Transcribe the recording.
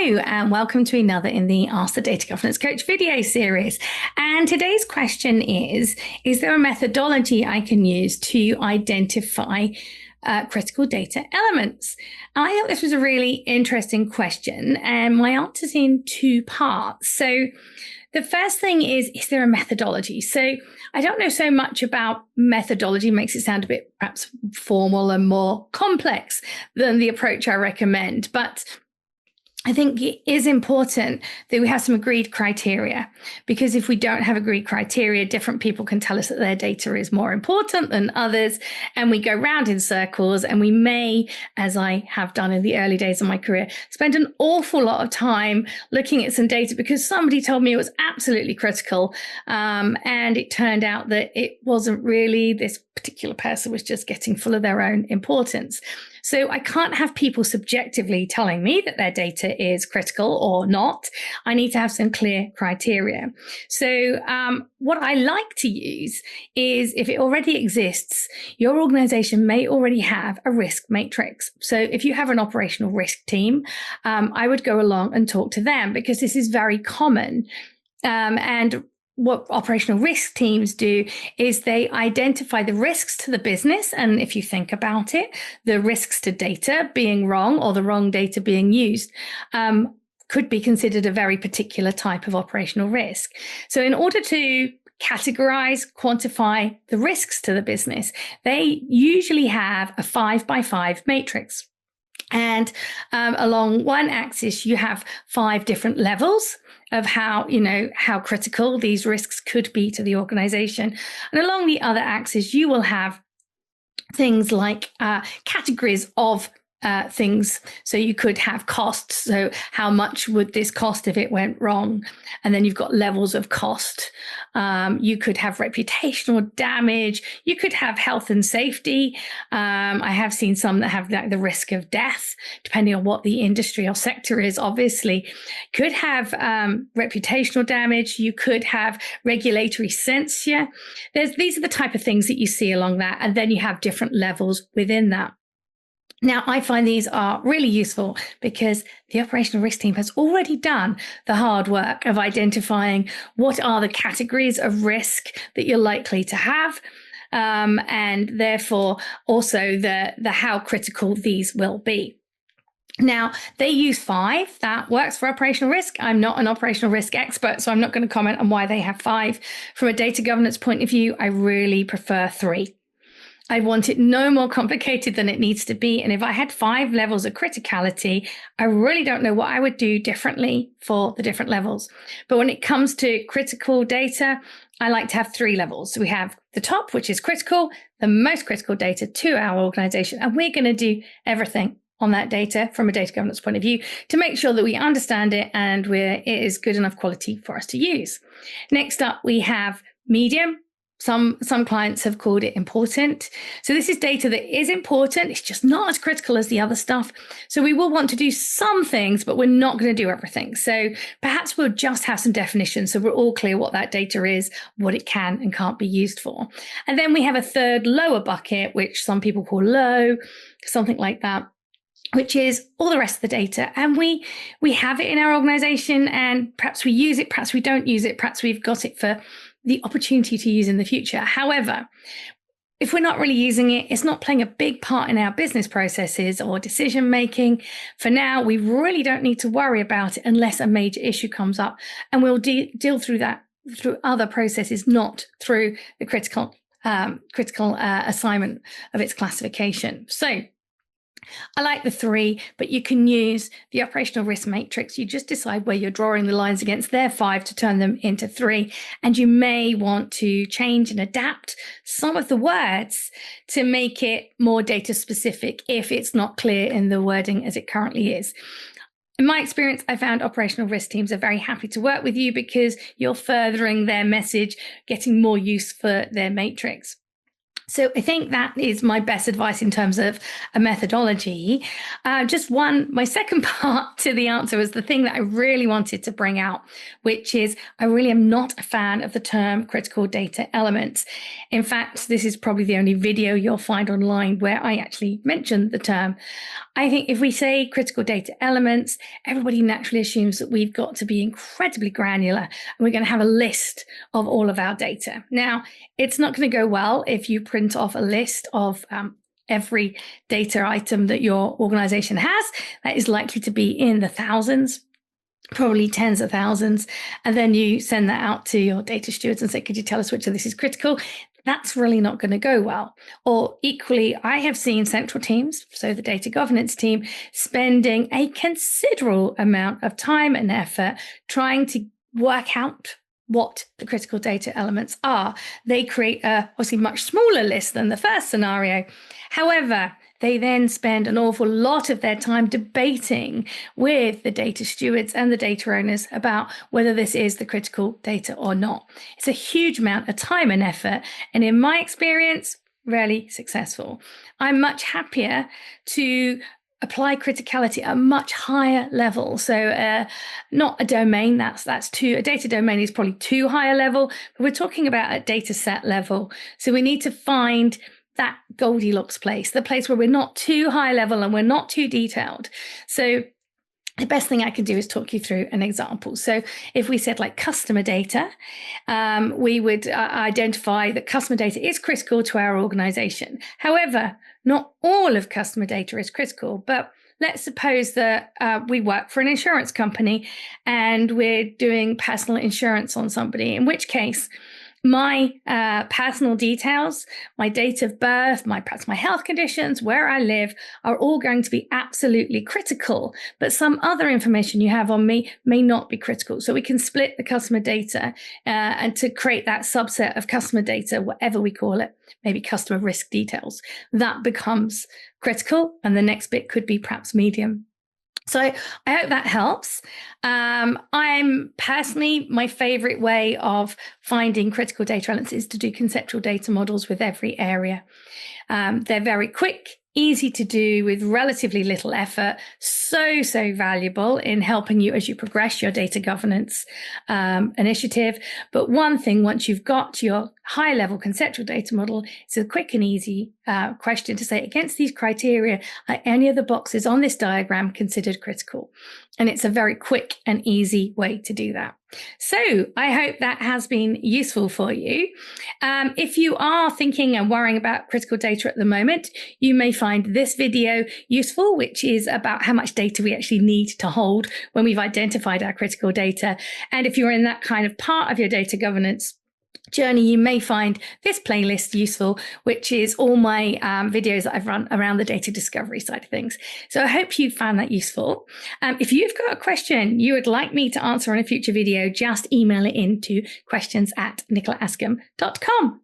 Hello and welcome to another in the Ask the Data Governance Coach video series. And today's question is there a methodology I can use to identify critical data elements? And I thought this was a really interesting question, and my answer's in two parts. So the first thing is there a methodology? So I don't know so much about methodology. It makes it sound a bit perhaps formal and more complex than the approach I recommend. But I think it is important that we have some agreed criteria, because if we don't have agreed criteria, different people can tell us that their data is more important than others, and we go round in circles, and we may, as I have done in the early days of my career, spend an awful lot of time looking at some data because somebody told me it was absolutely critical, and it turned out that it wasn't really. This particular person was just getting full of their own importance. So I can't have people subjectively telling me that their data is critical or not. I need to have some clear criteria. So what I like to use is, if it already exists, your organization may already have a risk matrix. So if you have an operational risk team, I would go along and talk to them, because this is very common. And what operational risk teams do is they identify the risks to the business. And if you think about it, the risks to data being wrong or the wrong data being used could be considered a very particular type of operational risk. So in order to categorize, quantify the risks to the business, they usually have a 5x5 matrix. And along one axis, you have 5 different levels of how critical these risks could be to the organization. And along the other axis, you will have things like categories of things. So you could have costs. So how much would this cost if it went wrong? And then you've got levels of cost. You could have reputational damage. You could have health and safety. I have seen some that have the risk of death, depending on what the industry or sector is, obviously. Could have reputational damage. You could have regulatory censure. These are the type of things that you see along that. And then you have different levels within that. Now, I find these are really useful because the operational risk team has already done the hard work of identifying what are the categories of risk that you're likely to have, and therefore also the how critical these will be. Now, they use 5. That works for operational risk. I'm not an operational risk expert, so I'm not going to comment on why they have 5. From a data governance point of view, I really prefer 3. I want it no more complicated than it needs to be. And if I had 5 levels of criticality, I really don't know what I would do differently for the different levels. But when it comes to critical data, I like to have 3 levels. So we have the top, which is critical, the most critical data to our organization. And we're going to do everything on that data from a data governance point of view to make sure that we understand it and it is good enough quality for us to use. Next up, we have medium. Some clients have called it important. So this is data that is important. It's just not as critical as the other stuff. So we will want to do some things, but we're not going to do everything. So perhaps we'll just have some definitions so we're all clear what that data is, what it can and can't be used for. And then we have a third lower bucket, which some people call low, something like that, which is all the rest of the data. And we have it in our organization, and perhaps we use it, perhaps we don't use it, perhaps we've got it for the opportunity to use in the future. However, if we're not really using it, it's not playing a big part in our business processes or decision making. For now, we really don't need to worry about it unless a major issue comes up, and we'll deal through that through other processes, not through the critical assignment of its classification. So I like the 3, but you can use the operational risk matrix. You just decide where you're drawing the lines against their 5 to turn them into 3. And you may want to change and adapt some of the words to make it more data specific if it's not clear in the wording as it currently is. In my experience, I found operational risk teams are very happy to work with you because you're furthering their message, getting more use for their matrix. So I think that is my best advice in terms of a methodology. My second part to the answer was the thing that I really wanted to bring out, which is I really am not a fan of the term critical data elements. In fact, this is probably the only video you'll find online where I actually mention the term. I think if we say critical data elements, everybody naturally assumes that we've got to be incredibly granular and we're going to have a list of all of our data. Now, it's not going to go well if you print off a list of every data item that your organization has. That is likely to be in the thousands, probably tens of thousands. And then you send that out to your data stewards and say, could you tell us which of this is critical? That's really not going to go well. Or equally, I have seen central teams, so the data governance team, spending a considerable amount of time and effort trying to work out what the critical data elements are. They create a obviously much smaller list than the first scenario. However, they then spend an awful lot of their time debating with the data stewards and the data owners about whether this is the critical data or not. It's a huge amount of time and effort, and in my experience, rarely successful. I'm much happier to apply criticality at a much higher level. So not a domain, that's too, a data domain is probably too high a level, but we're talking about a data set level. So we need to find that Goldilocks place, the place where we're not too high level and we're not too detailed. So the best thing I can do is talk you through an example. So if we said like customer data, we would identify that customer data is critical to our organization. However, not all of customer data is critical, but let's suppose that we work for an insurance company and we're doing personal insurance on somebody, in which case my personal details, my date of birth, perhaps my health conditions, where I live, are all going to be absolutely critical. But some other information you have on me may not be critical. So we can split the customer data and to create that subset of customer data, whatever we call it, maybe customer risk details, that becomes critical. And the next bit could be perhaps medium. So I hope that helps. I'm personally, my favorite way of finding critical data elements is to do conceptual data models with every area. They're very quick, easy to do with relatively little effort, so valuable in helping you as you progress your data governance initiative. But one thing, once you've got your high level conceptual data model, it's a quick and easy question to say, against these criteria, are any of the boxes on this diagram considered critical? And it's a very quick and easy way to do that. So I hope that has been useful for you. If you are thinking and worrying about critical data at the moment, you may find this video useful, which is about how much data we actually need to hold when we've identified our critical data. And if you're in that kind of part of your data governance journey, you may find this playlist useful, which is all my videos that I've run around the data discovery side of things. So I hope you found that useful. If you've got a question you would like me to answer in a future video, just email it in to questions@nicolaascombe.com.